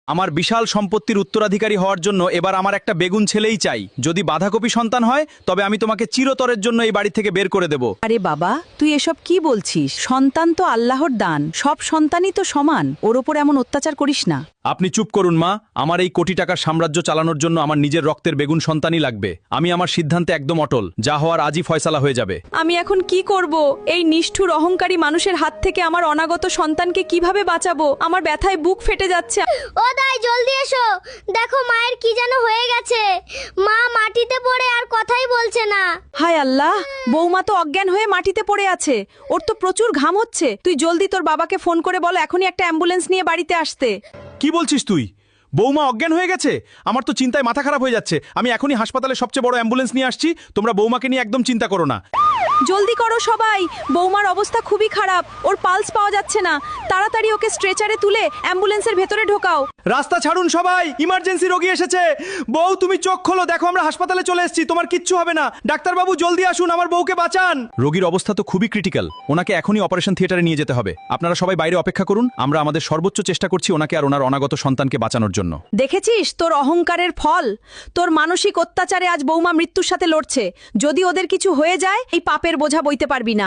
আমার বিশাল সম্পত্তির উত্তরাধিকারী হওয়ার জন্য এবার আমার একটা বেগুন ছেলেই চাই। যদি বাঁধাকপি সন্তান হয় তবে আমি তোমাকে চিরতরের জন্য এই বাড়ি থেকে বের করে দেব। আরে বাবা, তুই এসব কি বলছিস? সন্তান তো আল্লাহর দান, সব সন্তানই তো সমান, ওর ওপর এমন অত্যাচার করিস না। আপনি চুপ করুন মা। আমার এই কোটি টাকার সাম্রাজ্য চালানোর জন্য আমার নিজের রক্তের বেগুন সন্তানই লাগবে। আমি আমার সিদ্ধান্তে একদম অটল। যা হওয়ার আজই ফয়সালা হয়ে যাবে। আমি এখন কি করব? এই নিষ্ঠুর অহংকারী মানুষের হাত থেকে আমার অনাগত সন্তানকে কিভাবে বাঁচাবো? আমার ব্যথায় বুক ফেটে যাচ্ছে। ও দাই, জলদি এসো, দেখো মায়ের কি যেন হয়ে গেছে। মা মাটিতে পড়ে আর কথাই বলছে না। হায় আল্লাহ, বৌমা তো অজ্ঞান হয়ে মাটিতে পড়ে আছে। ওর তো প্রচুর ঘাম হচ্ছে। তুই জলদি তোর বাবাকে ফোন করে বল এখনই একটা অ্যাম্বুলেন্স নিয়ে বাড়িতে আসতে। কি বলছিস তুই? বৌমা অজ্ঞান হয়ে গেছে? আমার তো চিন্তায় মাথা খারাপ হয়ে যাচ্ছে। আমি এখনই হাসপাতালে সবচেয়ে বড় অ্যাম্বুলেন্স নিয়ে আসছি। তোমরা বৌমাকে নিয়ে একদম চিন্তা করো না। জলদি করো সবাই, বৌমার অবস্থা খুবই খারাপ, ওর পালস পাওয়া যাচ্ছে না। তাড়াতাড়ি ওকে স্ট্রেচারে তুলে অ্যাম্বুলেন্সের ভেতরে ঢোকাও। রাস্তা ছাড়ুন সবাই, ইমার্জেন্সি রোগী এসেছে। বউ তুমি চোখ খোলো, দেখো আমরা হাসপাতালে চলে এসেছি। তোমার কিচ্ছু হবে না। ডাক্তারবাবু জলদি আসুন, আমার বউকে বাঁচান। রোগীর অবস্থা তো খুবই ক্রিটিক্যাল, ওনাকে এখনই অপারেশন থিয়েটারে নিয়ে যেতে হবে। আপনারা সবাই বাইরে অপেক্ষা করুন, আমরা আমাদের সর্বোচ্চ চেষ্টা করছি ওনাকে আর ওনার অনাগত সন্তানকে বাঁচানোর জন্য। দেখেছিস তোর অহংকারের ফল? তোর মানসিক অত্যাচারে আজ বৌমা মৃত্যুর সাথে লড়ছে। যদি ওদের কিছু হয়ে যায় এই পাপের বোঝা বইতে পারবি না।